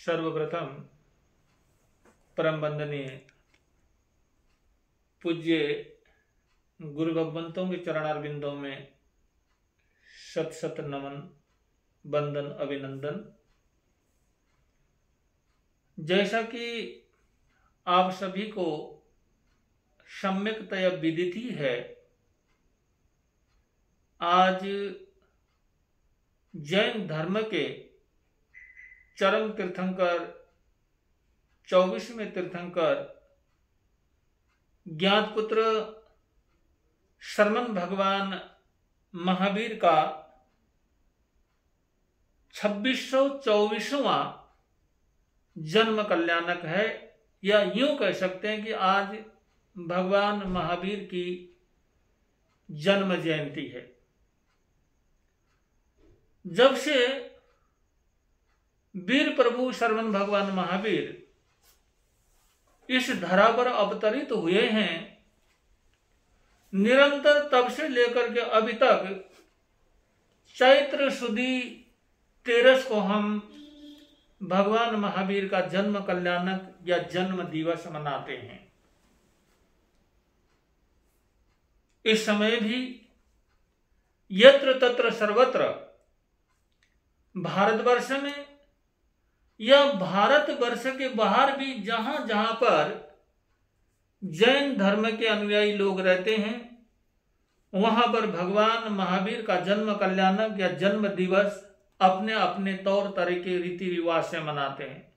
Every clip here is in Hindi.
सर्वप्रथम परम वंदनीय पूज्य गुरु भगवंतों के चरणारविंदों में शत शत नमन, वंदन, अभिनंदन। जैसा कि आप सभी को सम्यकतया विदित ही है, आज जैन धर्म के चरम तीर्थंकर 24वें तीर्थंकर ज्ञातपुत्र शरमन भगवान महावीर का 2624वां जन्म कल्याणक है, या यूं कह सकते हैं कि आज भगवान महावीर की जन्म जयंती है। जब से वीर प्रभु शरमन भगवान महावीर इस धरा पर अवतरित हुए हैं, निरंतर तब से लेकर के अभी तक चैत्र सुदी 13 को हम भगवान महावीर का जन्म कल्याणक या जन्म दिवस मनाते हैं। इस समय भी यत्र तत्र सर्वत्र भारतवर्ष में या भारतवर्ष के बाहर भी जहां जहां पर जैन धर्म के अनुयायी लोग रहते हैं, वहां पर भगवान महावीर का जन्म कल्याणक या जन्म दिवस अपने अपने तौर तरीके रीति रिवाज से मनाते हैं।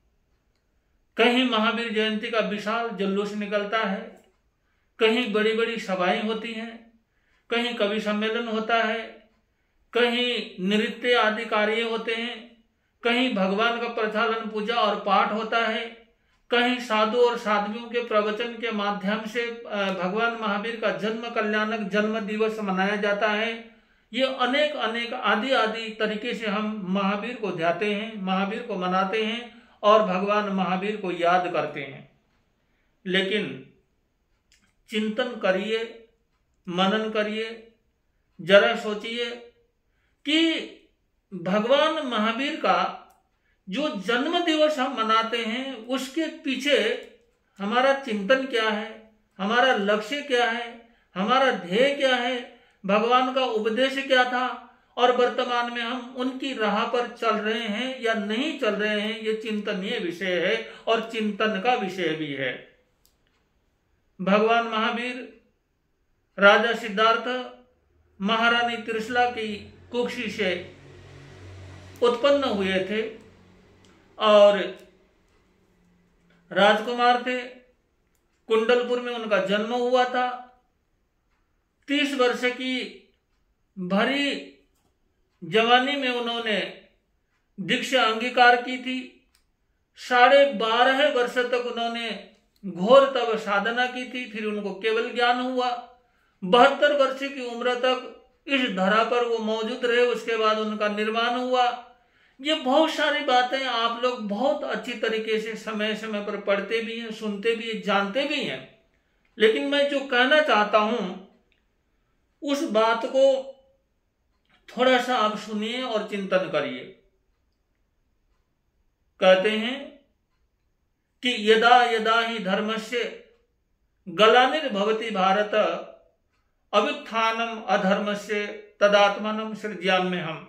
कहीं महावीर जयंती का विशाल जुलूस निकलता है, कहीं बड़ी बड़ी सभाएं होती हैं, कहीं कवि सम्मेलन होता है, कहीं नृत्य आदि कार्य होते हैं, कहीं भगवान का प्रचालन पूजा और पाठ होता है, कहीं साधु और साध्वियों के प्रवचन के माध्यम से भगवान महावीर का जन्म कल्याणक जन्म दिवस मनाया जाता है। ये अनेक अनेक आदि आदि तरीके से हम महावीर को ध्याते हैं, महावीर को मनाते हैं और भगवान महावीर को याद करते हैं। लेकिन चिंतन करिए, मनन करिए, जरा सोचिए कि भगवान महावीर का जो जन्म दिवस हम मनाते हैं, उसके पीछे हमारा चिंतन क्या है, हमारा लक्ष्य क्या है, हमारा ध्येय क्या है, भगवान का उपदेश क्या था और वर्तमान में हम उनकी राह पर चल रहे हैं या नहीं चल रहे हैं, ये चिंतनीय विषय है और चिंतन का विषय भी है। भगवान महावीर राजा सिद्धार्थ महारानी त्रिशला की कुक्षी से उत्पन्न हुए थे और राजकुमार थे। कुंडलपुर में उनका जन्म हुआ था। 30 वर्ष की भरी जवानी में उन्होंने दीक्षा अंगीकार की थी। 12.5 वर्ष तक उन्होंने घोर तप साधना की थी, फिर उनको केवल ज्ञान हुआ। 72 वर्ष की उम्र तक इस धरा पर वो मौजूद रहे, उसके बाद उनका निर्वाण हुआ। ये बहुत सारी बातें आप लोग बहुत अच्छी तरीके से समय समय पर पढ़ते भी हैं, सुनते भी हैं, जानते भी हैं। लेकिन मैं जो कहना चाहता हूं उस बात को थोड़ा सा आप सुनिए और चिंतन करिए। कहते हैं कि यदा यदा ही धर्मस्य ग्लानिर्भवति भारत अभ्युत्थानम अधर्मस्य तदात्मानं सृज्याम्यहम्।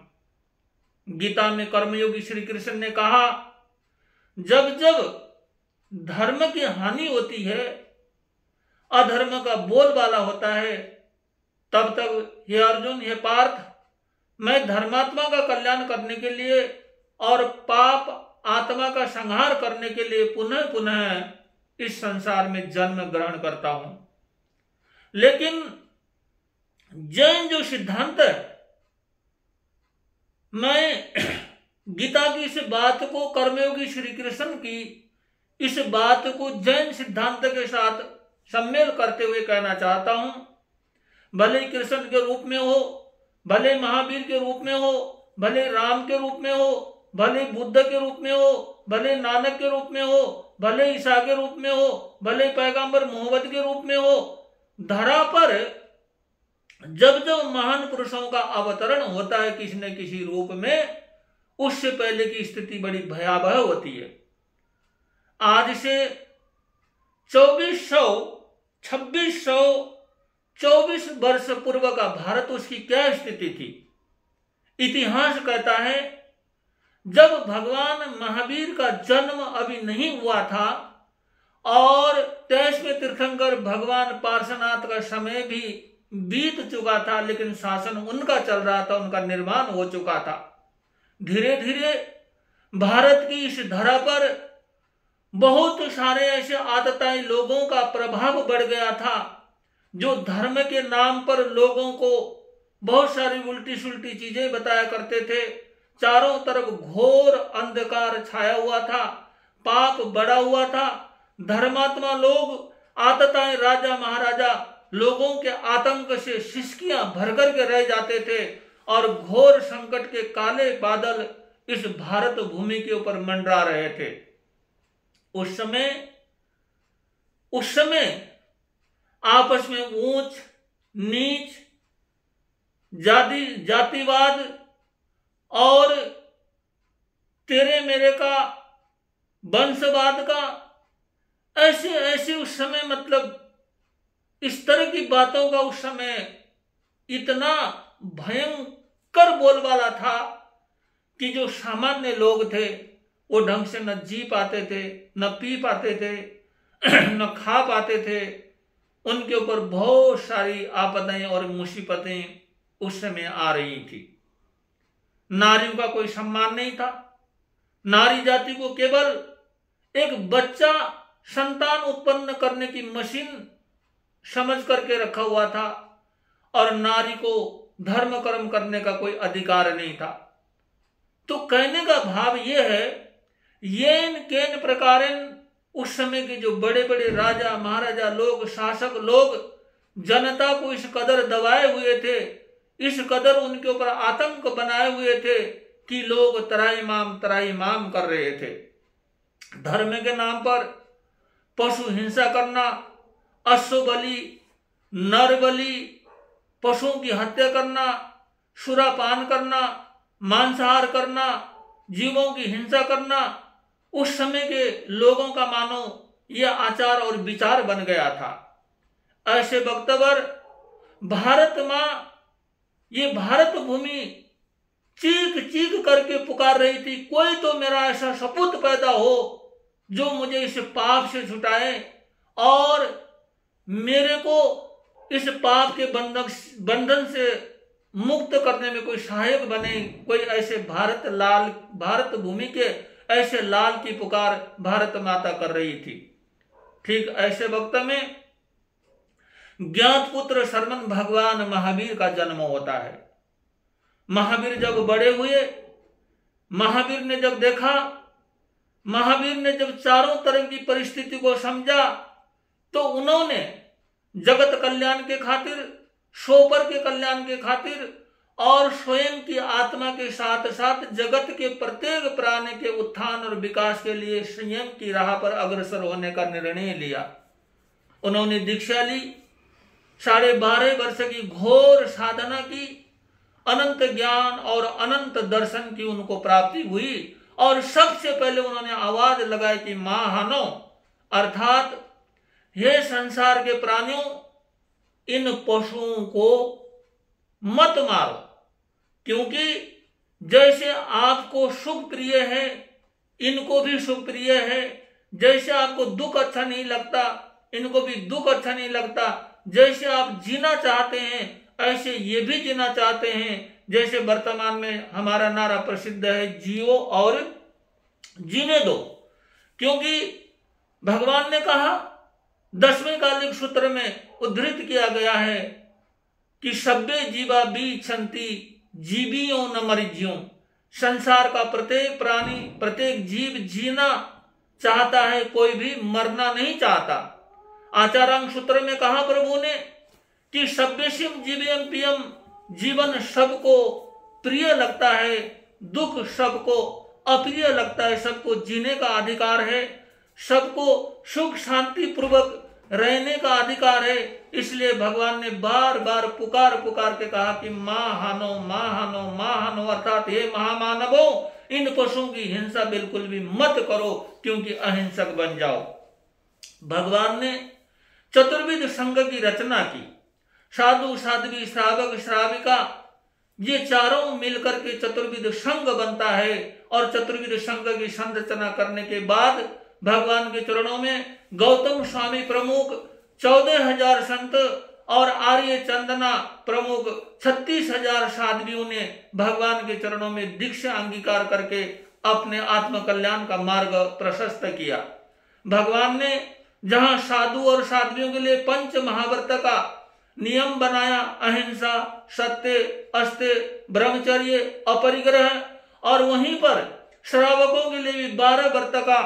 गीता में कर्मयोगी श्री कृष्ण ने कहा, जब जब धर्म की हानि होती है, अधर्म का बोलबाला होता है, तब तक हे अर्जुन, हे पार्थ, मैं धर्मात्मा का कल्याण करने के लिए और पाप आत्मा का संहार करने के लिए पुनः पुनः इस संसार में जन्म ग्रहण करता हूं। लेकिन जैन जो सिद्धांत है, मैं गीता की इस बात को, कर्मयोगी श्री कृष्ण की इस बात को जैन सिद्धांत के साथ सम्मेल करते हुए कहना चाहता हूं। भले कृष्ण के रूप में हो, भले महावीर के रूप में हो, भले राम के रूप में हो, भले बुद्ध के रूप में हो, भले नानक के रूप में हो, भले ईसा के रूप में हो, भले पैगंबर मोहम्मद के रूप में हो, धरा पर जब जब महान पुरुषों का अवतरण होता है किसी न किसी रूप में, उससे पहले की स्थिति बड़ी भयावह होती है। आज से 2624 वर्ष पूर्व का भारत, उसकी क्या स्थिति थी? इतिहास कहता है जब भगवान महावीर का जन्म अभी नहीं हुआ था और 23वें तीर्थंकर भगवान पार्श्वनाथ का समय भी बीत चुका था, लेकिन शासन उनका चल रहा था, उनका निर्माण हो चुका था। धीरे धीरे भारत की इस धरा पर बहुत सारे ऐसे आतताई लोगों का प्रभाव बढ़ गया था, जो धर्म के नाम पर लोगों को बहुत सारी उल्टी सुल्टी चीजें बताया करते थे। चारों तरफ घोर अंधकार छाया हुआ था, पाप बढ़ा हुआ था। धर्मात्मा लोग, आतताई राजा महाराजा लोगों के आतंक से सिसकियां भर कर के रह जाते थे और घोर संकट के काले बादल इस भारत भूमि के ऊपर मंडरा रहे थे। उस समय आपस में ऊंच नीच, जातिवाद और तेरे मेरे का, वंशवाद का, ऐसे उस समय, मतलब इस तरह की बातों का उस समय इतना भयंकर बोलबाला था कि जो सामान्य लोग थे वो ढंग से न जी पाते थे, न पी पाते थे, न खा पाते थे। उनके ऊपर बहुत सारी आपदाएं और मुसीबतें उस समय आ रही थी। नारियों का कोई सम्मान नहीं था। नारी जाति को केवल एक बच्चा, संतान उत्पन्न करने की मशीन समझ करके रखा हुआ था और नारी को धर्म कर्म करने का कोई अधिकार नहीं था। तो कहने का भाव यह है, येन केन प्रकारेण उस समय के जो बड़े बड़े राजा महाराजा लोग, शासक लोग जनता को इस कदर दबाए हुए थे, इस कदर उनके ऊपर आतंक बनाए हुए थे कि लोग तराईमाम कर रहे थे। धर्म के नाम पर पशु हिंसा करना, अश्व बलि, नर बलि, पशुओं की हत्या करना, सुरापान करना, मांसाहार करना, जीवों की हिंसा करना, उस समय के लोगों का मानो यह आचार और विचार बन गया था। ऐसे वक्त पर भारत मां, ये भारत भूमि चीख चीख करके पुकार रही थी, कोई तो मेरा ऐसा सपूत पैदा हो जो मुझे इस पाप से छुटाए और मेरे को इस पाप के बंधन से मुक्त करने में कोई सहायक बने। कोई ऐसे भारत भूमि के ऐसे लाल की पुकार भारत माता कर रही थी। ठीक ऐसे वक्त में ज्ञात पुत्र शर्मन भगवान महावीर का जन्म होता है। महावीर जब बड़े हुए, महावीर ने जब देखा, महावीर ने जब चारों तरफ की परिस्थिति को समझा, तो उन्होंने जगत कल्याण के खातिर, शोपर के कल्याण के खातिर और स्वयं की आत्मा के साथ साथ जगत के प्रत्येक प्राणी के उत्थान और विकास के लिए संयम की राह पर अग्रसर होने का निर्णय लिया। उन्होंने दीक्षा ली, 12.5 वर्ष की घोर साधना की, अनंत ज्ञान और अनंत दर्शन की उनको प्राप्ति हुई और सबसे पहले उन्होंने आवाज लगाई कि महानो, अर्थात हे संसार के प्राणियों, इन पशुओं को मत मारो, क्योंकि जैसे आपको सुख प्रिय है इनको भी सुख प्रिय है। जैसे आपको दुख अच्छा नहीं लगता इनको भी दुख अच्छा नहीं लगता। जैसे आप जीना चाहते हैं ऐसे ये भी जीना चाहते हैं। जैसे वर्तमान में हमारा नारा प्रसिद्ध है, जियो और जीने दो। क्योंकि भगवान ने कहा, 10वें कालिक सूत्र में उद्धृत किया गया है कि सब्बे जीवा बीच्छन्ति जीवियों न मरिज्यों। संसार का प्रत्येक प्राणी, प्रत्येक जीव जीना चाहता है, कोई भी मरना नहीं चाहता। आचारांग सूत्र में कहा प्रभु ने कि सब्बेशिम जीवयम प्रियम, जीवन सबको प्रिय लगता है, दुख सबको अप्रिय लगता है, सबको जीने का अधिकार है, सबको सुख शांति पूर्वक रहने का अधिकार है। इसलिए भगवान ने बार बार पुकार के कहा कि मां हानो, मां हानो, मां हानो, अर्थात हे महामानवों, इन पशुओं की हिंसा बिल्कुल भी मत करो, क्योंकि अहिंसक बन जाओ। भगवान ने चतुर्विध संघ की रचना की। साधु, साध्वी, श्रावक, श्राविका, ये चारों मिलकर के चतुर्विध संघ बनता है। और चतुर्विध संघ की संरचना करने के बाद भगवान के चरणों में गौतम स्वामी प्रमुख, 14,000 संत और आर्य चंदना प्रमुख 36,000 साध्वियों ने भगवान के चरणों में दीक्षा अंगीकार करके अपने आत्म कल्याण का मार्ग प्रशस्त किया। भगवान ने जहां साधु और साध्वियों के लिए पंच महाव्रत का नियम बनाया, अहिंसा, सत्य, अस्त्य, ब्रह्मचर्य, अपरिग्रह, और वहीं पर श्रावकों के लिए भी 12 व्रत का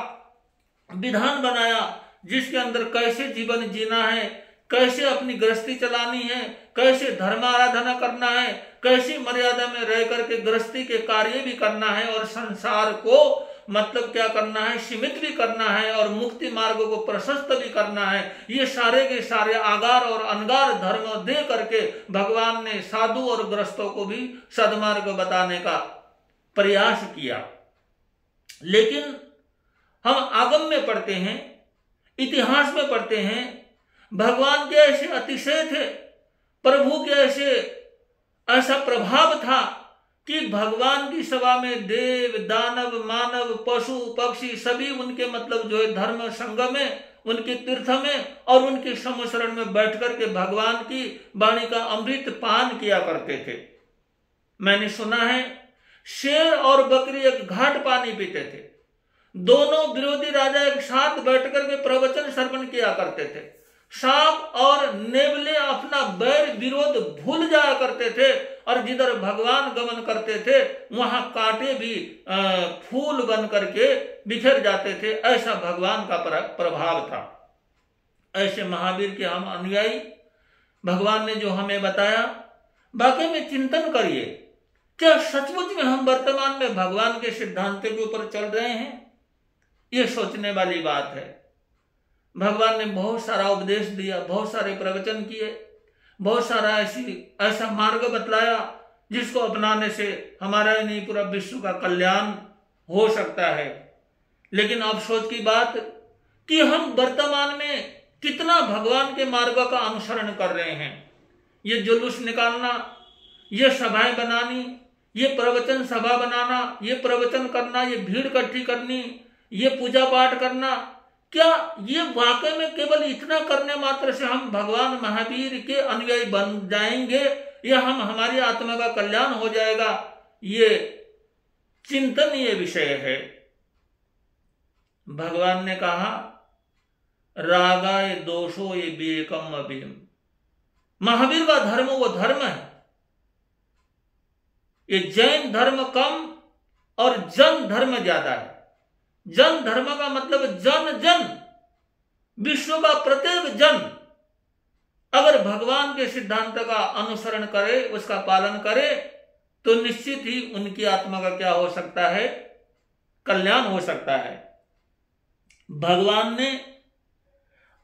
विधान बनाया, जिसके अंदर कैसे जीवन जीना है, कैसे अपनी गृहस्थी चलानी है, कैसे धर्म आराधना करना है, कैसी मर्यादा में रह करके गृहस्थी के कार्य भी करना है, और संसार को मतलब क्या करना है, सीमित भी करना है, और मुक्ति मार्ग को प्रशस्त भी करना है। ये सारे के सारे आगार और अनगार धर्म दे करके भगवान ने साधु और गृहस्थों को भी सदमार्ग बताने का प्रयास किया। लेकिन हम आगम में पढ़ते हैं, इतिहास में पढ़ते हैं, भगवान के ऐसे अतिशय थे, प्रभु के ऐसा प्रभाव था कि भगवान की सभा में देव, दानव, मानव, पशु, पक्षी सभी उनके मतलब जो है धर्म संघ में, उनके तीर्थ में और उनके समशरण में बैठ करके भगवान की वाणी का अमृत पान किया करते थे। मैंने सुना है शेर और बकरी एक घाट पानी पीते थे। दोनों विरोधी राजा एक साथ बैठ करके प्रवचन श्रवण किया करते थे। सांप और नेवले अपना बैर विरोध भूल जाया करते थे, और जिधर भगवान गमन करते थे वहां कांटे भी फूल बन करके बिखर जाते थे। ऐसा भगवान का प्रभाव था। ऐसे महावीर के हम अनुयायी, भगवान ने जो हमें बताया, वाकई में चिंतन करिए, क्या सचमुच में हम वर्तमान में भगवान के सिद्धांतों के ऊपर चल रहे हैं? ये सोचने वाली बात है। भगवान ने बहुत सारा उपदेश दिया, बहुत सारे प्रवचन किए, बहुत सारा ऐसा मार्ग बतलाया जिसको अपनाने से हमारा ही नहीं पूरा विश्व का कल्याण हो सकता है। लेकिन अफसोस की बात कि हम वर्तमान में कितना भगवान के मार्ग का अनुसरण कर रहे हैं। ये जुलूस निकालना, ये सभाएं बनानी, ये प्रवचन सभा बनाना, ये प्रवचन करना, ये भीड़ इकट्ठी करनी, ये पूजा पाठ करना, क्या ये वाकई में केवल इतना करने मात्र से हम भगवान महावीर के अनुयायी बन जाएंगे या हमारी आत्मा का कल्याण हो जाएगा? ये चिंतनीय विषय है। भगवान ने कहा रागाय दोषो ये विवेकम अभिम। महावीर का धर्म वो धर्म है। ये जैन धर्म कम और जन धर्म ज्यादा है। जन धर्म का मतलब जन, विश्व का प्रत्येक जन अगर भगवान के सिद्धांत का अनुसरण करे, उसका पालन करे, तो निश्चित ही उनकी आत्मा का क्या हो सकता है? कल्याण हो सकता है। भगवान ने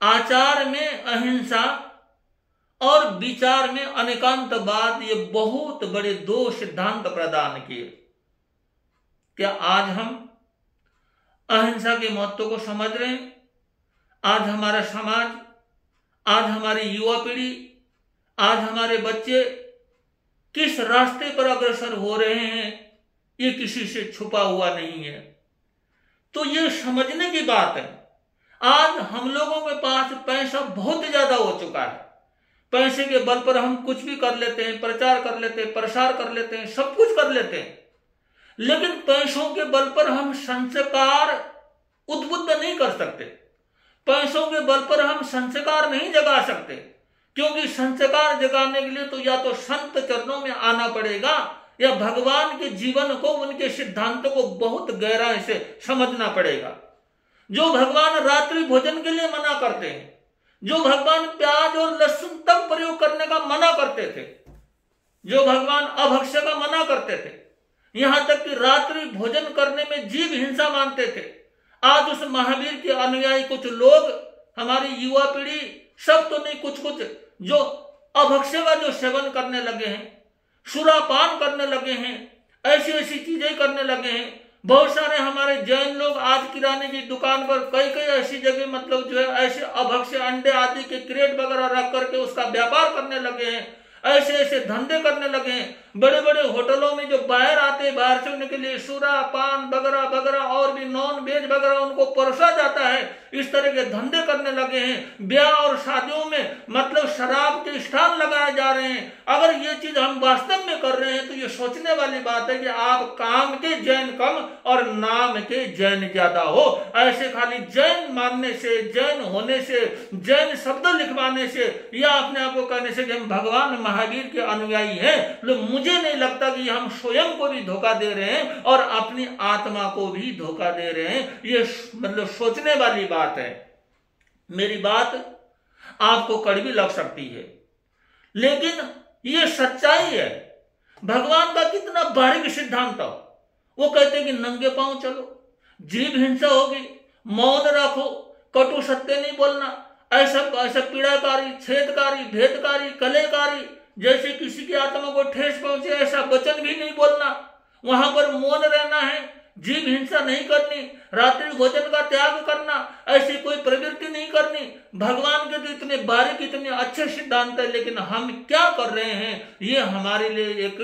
आचार में अहिंसा और विचार में अनेकांतवाद, ये बहुत बड़े 2 सिद्धांत प्रदान किए। क्या आज हम अहिंसा के महत्व को समझ रहे हैं? आज हमारा समाज, आज हमारी युवा पीढ़ी, आज हमारे बच्चे किस रास्ते पर अग्रसर हो रहे हैं, ये किसी से छुपा हुआ नहीं है। तो ये समझने की बात है। आज हम लोगों के पास पैसा बहुत ज्यादा हो चुका है। पैसे के बल पर हम कुछ भी कर लेते हैं, प्रचार कर लेते हैं, प्रसार कर लेते हैं, सब कुछ कर लेते हैं। लेकिन पैसों के बल पर हम संस्कार उद्बुद्ध नहीं कर सकते। पैसों के बल पर हम संस्कार नहीं जगा सकते, क्योंकि संस्कार जगाने के लिए तो या तो संत चरणों में आना पड़ेगा या भगवान के जीवन को, उनके सिद्धांत को बहुत गहराई से समझना पड़ेगा। जो भगवान रात्रि भोजन के लिए मना करते हैं, जो भगवान प्याज और लहसुन तक प्रयोग करने का मना करते थे, जो भगवान अभक्ष्य का मना करते थे, यहां तक कि रात्रि भोजन करने में जीव हिंसा मानते थे, आज उस महावीर के अनुयायी कुछ लोग, हमारी युवा पीढ़ी, सब तो नहीं, कुछ कुछ जो अभक्ष्य का जो सेवन करने लगे हैं, सुरापान करने लगे हैं, ऐसी ऐसी चीजें करने लगे हैं। बहुत सारे हमारे जैन लोग आज किराने की दुकान पर कई कई ऐसी जगह मतलब जो है ऐसे अभक्ष्य अंडे आदि के क्रेट वगैरह रख करके उसका व्यापार करने लगे हैं, ऐसे ऐसे धंधे करने लगे हैं। बड़े बड़े होटलों में जो बाहर आते हैं बाहर से उनके लिए सुरा पान वगैरह वगैरह और भी नॉन वेज वगैरह उनको परोसा जाता है, इस तरह के धंधे करने लगे हैं। ब्याह और शादियों में मतलब शराब के स्टॉल लगाए जा रहे हैं। अगर ये चीज हम वास्तव में कर रहे हैं तो ये सोचने वाली बात है कि आप काम के जैन कम और नाम के जैन ज्यादा हो। ऐसे खाली जैन मानने से, जैन होने से, जैन शब्द लिखवाने से या अपने आप को कहने से कि हम भगवान महावीर के अनुयायी हैं, मुझे नहीं लगता कि हम स्वयं को भी धोखा दे रहे हैं और अपनी आत्मा को भी धोखा दे रहे हैं। ये मतलब सोचने वाली बात है। मेरी बात आपको कड़वी लग सकती है लेकिन ये सच्चाई है। भगवान का कितना बारीक सिद्धांत है। वो कहते हैं कि नंगे पांव चलो, जीभ हिंसा होगी, मौन रखो, कटु सत्य नहीं बोलना, ऐसा पीड़ाकारी, छेदकारी, भेदकारी, कलेकारी, जैसे किसी की आत्मा को ठेस पहुंचे ऐसा वचन भी नहीं बोलना, वहां पर मौन रहना है, जीव हिंसा नहीं करनी, रात्रि भोजन का त्याग करना, ऐसी कोई प्रवृत्ति नहीं करनी। भगवान के तो इतने बारीक इतने अच्छे सिद्धांत है, लेकिन हम क्या कर रहे हैं ये हमारे लिए एक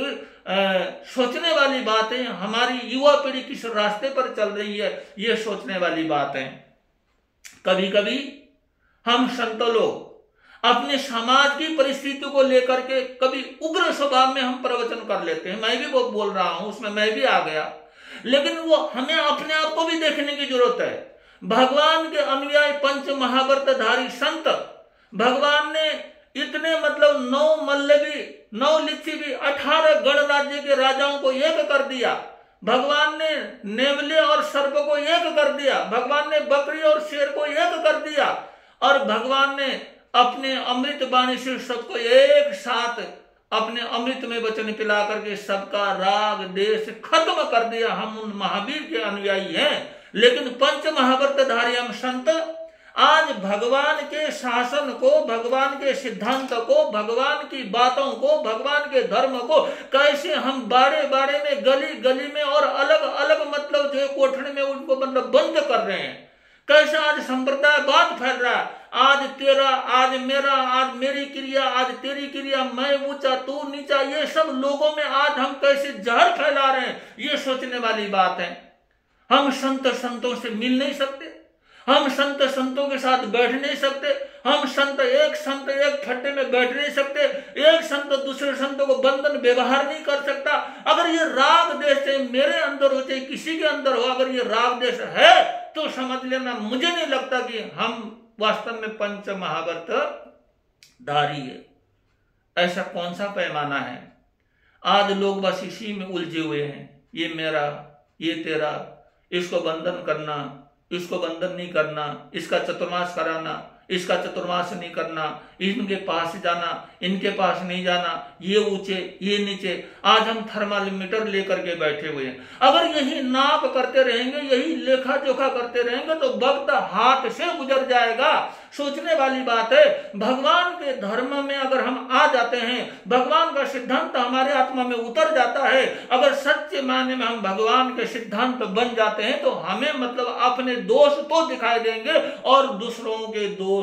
सोचने वाली बात है। हमारी युवा पीढ़ी किस रास्ते पर चल रही है ये सोचने वाली बात है। कभी कभी हम संत लोग अपने समाज की परिस्थिति को लेकर के कभी उग्र स्वभाव में हम प्रवचन कर लेते हैं। मैं भी वो बोल रहा हूं, उसमें मैं भी आ गया, लेकिन वो हमें अपने आप को भी देखने की जरूरत है। भगवान के अनुयायी पंच महाव्रतधारी संत, भगवान ने इतने मतलब 9 मल्लवी, 9 लिच्छवी, 18 गणराज्य के राजाओं को एक कर दिया। भगवान ने नेवले और सर्प को एक कर दिया। भगवान ने बकरी और शेर को एक कर दिया। और भगवान ने अपने अमृत वाणी से सबको एक साथ अपने अमृत में वचन पिला करके सबका राग देश खत्म कर दिया। हम उन महावीर के अनुयायी हैं, लेकिन पंच महाव्रतधारी हम संत आज भगवान के शासन को, भगवान के सिद्धांत को, भगवान की बातों को, भगवान के धर्म को कैसे हम बाड़े बाड़े में, गली गली में और अलग अलग मतलब जो कोठरी में उनको मतलब बंद कर रहे हैं। कैसे आज संप्रदायवाद फैल रहा है। आज तेरा, आज मेरा, आज मेरी क्रिया, आज तेरी क्रिया, मैं ऊंचा तू नीचा, ये सब लोगों में आज हम कैसे जहर फैला रहे हैं ये सोचने वाली बात है। हम संत संतों से मिल नहीं सकते, हम संत संतों के साथ बैठ नहीं सकते, हम संत एक फट्टे में बैठ नहीं सकते, एक संत दूसरे संतों को बंधन व्यवहार नहीं कर सकता। अगर ये राग देश है मेरे अंदर हो चाहे किसी के अंदर हो, अगर ये राग देश है तो समझ लेना मुझे नहीं लगता कि हम वास्तव में पंच महाव्रत धारी है। ऐसा कौन सा पैमाना है? आज लोग बस इसी में उलझे हुए हैं, ये मेरा, ये तेरा, इसको बंधन करना, इसको बंधन नहीं करना, इसका चतुर्मास कराना, इसका चतुर्मास नहीं करना, इनके पास जाना, इनके पास नहीं जाना, ये ऊंचे ये नीचे। आज हम थर्मामीटर लेकर के बैठे हुए हैं। अगर यही नाप करते रहेंगे, यही लेखा जोखा करते रहेंगे तो वक्त हाथ से गुजर जाएगा। सोचने वाली बात है। भगवान के धर्म में अगर हम आ जाते हैं, भगवान का सिद्धांत हमारे आत्मा में उतर जाता है, अगर सच्चे मायने में हम भगवान के सिद्धांत बन जाते हैं तो हमें मतलब अपने दोष तो दिखाई देंगे और दूसरों के दोष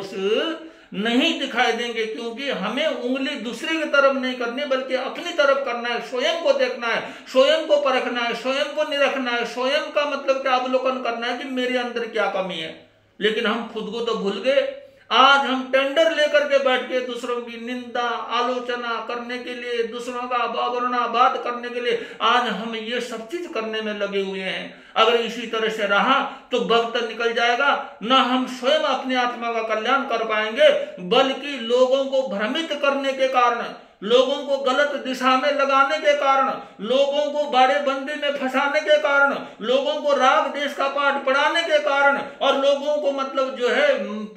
नहीं दिखाई देंगे, क्योंकि हमें उंगली दूसरे की तरफ नहीं करनी बल्कि अपनी तरफ करना है। स्वयं को देखना है, स्वयं को परखना है, स्वयं को निरखना है, स्वयं का मतलब क्या अवलोकन करना है कि मेरे अंदर क्या कमी है। लेकिन हम खुद को तो भूल गए। आज हम टेंडर लेकर के बैठ के दूसरों की निंदा आलोचना करने के लिए, दूसरों का अवमाननाबाद करने के लिए आज हम ये सब चीज करने में लगे हुए हैं। अगर इसी तरह से रहा तो वक्त निकल जाएगा, न हम स्वयं अपनी आत्मा का कल्याण कर पाएंगे बल्कि लोगों को भ्रमित करने के कारण, लोगों को गलत दिशा में लगाने के कारण, लोगों को बाड़े बंदी में फंसाने के कारण, लोगों को राग देश का पाठ पढ़ाने के कारण और लोगों को मतलब जो है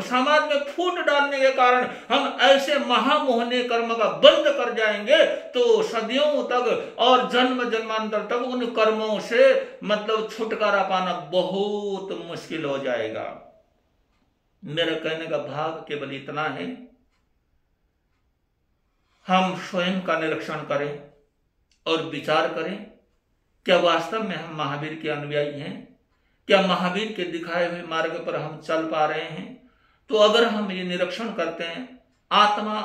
समाज में फूट डालने के कारण हम ऐसे महामोहनीय कर्म का बंद कर जाएंगे तो सदियों तक और जन्म जन्मांतर तक उन कर्मों से मतलब छुटकारा पाना बहुत मुश्किल हो जाएगा। मेरा कहने का भाव केवल इतना है, हम स्वयं का निरीक्षण करें और विचार करें क्या वास्तव में हम महावीर के अनुयायी हैं? क्या महावीर के दिखाए हुए मार्ग पर हम चल पा रहे हैं? तो अगर हम ये निरीक्षण करते हैं, आत्मा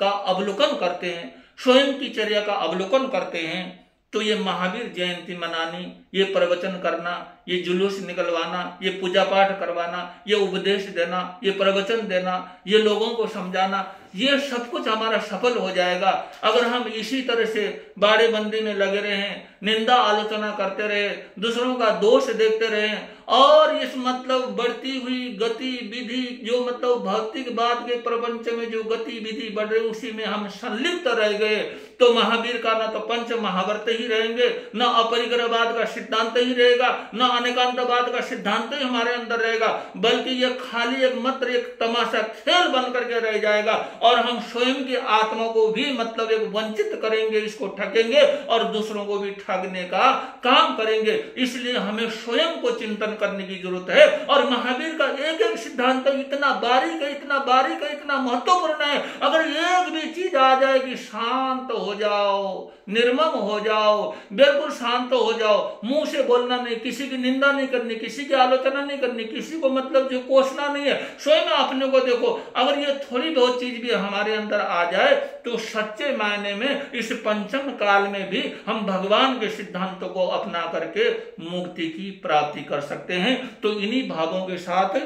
का अवलोकन करते हैं, स्वयं की चर्या का अवलोकन करते हैं, तो ये महावीर जयंती मनानी, ये प्रवचन करना, ये जुलूस निकलवाना, ये पूजा पाठ करवाना, ये उपदेश देना, ये प्रवचन देना, ये लोगों को समझाना, ये सब कुछ हमारा सफल हो जाएगा अगर हम इसी तरह से बाड़े बंदी में लगे रहे, निंदा आलोचना करते रहे, दूसरों का दोष देखते रहे और इस मतलब बढ़ती हुई गतिविधि जो मतलब भौतिकवाद के प्रपंच में जो गतिविधि बढ़ रही उसी में हम संलिप्त रह गए तो महावीर का न तो पंच महाव्रत ही रहेंगे, न अपरिग्रहवाद का सिद्धांत ही रहेगा, न अनेकांतवाद का सिद्धांत ही हमारे अंदर रहेगा, बल्कि यह खाली एक मात्र एक तमाशा खेल बन करके रह जाएगा और हम स्वयं की आत्मा को भी मतलब एक वंचित करेंगे, इसको ठगेंगे और दूसरों को भी ठगने का काम करेंगे। इसलिए हमें स्वयं को चिंतन करने की जरूरत है और महावीर का एक एक सिद्धांत इतना बारीक है, इतना बारीक है, इतना महत्वपूर्ण है। अगर एक भी चीज आ जाए कि शांत हो जाओ, निर्मम हो जाओ, बिल्कुल शांत हो जाओ, मुंह से बोलना नहीं, किसी की निंदा नहीं करनी, किसी की आलोचना नहीं करनी, किसी को मतलब जो कोसना नहीं है, स्वयं अपने को देखो। अगर ये थोड़ी बहुत चीज भी हमारे अंदर आ जाए तो सच्चे मायने में इस पंचम काल में भी हम भगवान के सिद्धांतों को अपना करके मुक्ति की प्राप्ति कर सकते हैं। तो इन्हीं भावों के साथ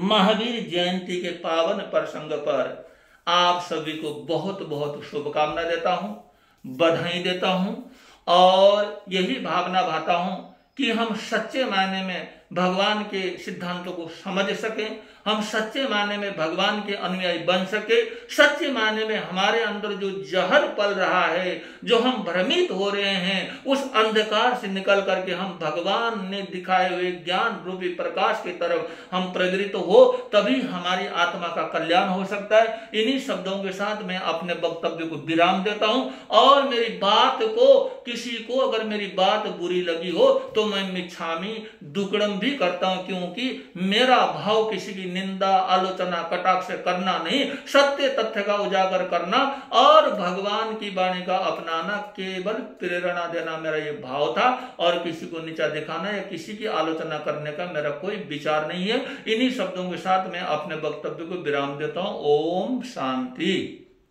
महावीर जयंती के पावन प्रसंग पर आप सभी को बहुत बहुत शुभकामना देता हूं, बधाई देता हूं और यही भावना भाता हूं कि हम सच्चे मायने में भगवान के सिद्धांतों को समझ सकें, हम सच्चे मायने में भगवान के अनुयायी बन सके, सच्चे मायने में हमारे अंदर जो जहर पल रहा है, जो हम भ्रमित हो रहे हैं, उस अंधकार से निकल करके हम भगवान ने दिखाए हुए ज्ञान रूपी प्रकाश की तरफ हम प्रगृहित हो, तभी हमारी आत्मा का कल्याण हो सकता है। इन्हीं शब्दों के साथ मैं अपने वक्तव्य को विराम देता हूं और मेरी बात को किसी को अगर मेरी बात बुरी लगी हो तो मैं मिच्छामी दुक्कडम भी करता हूं, क्योंकि मेरा भाव किसी की निंदा आलोचना कटाक्ष करना नहीं, सत्य तथ्य का उजागर करना और भगवान की वाणी का अपनाना, केवल प्रेरणा देना मेरा ये भाव था और किसी को नीचा दिखाना या किसी की आलोचना करने का मेरा कोई विचार नहीं है। इन्हीं शब्दों के साथ मैं अपने वक्तव्य को विराम देता हूं। ओम शांति।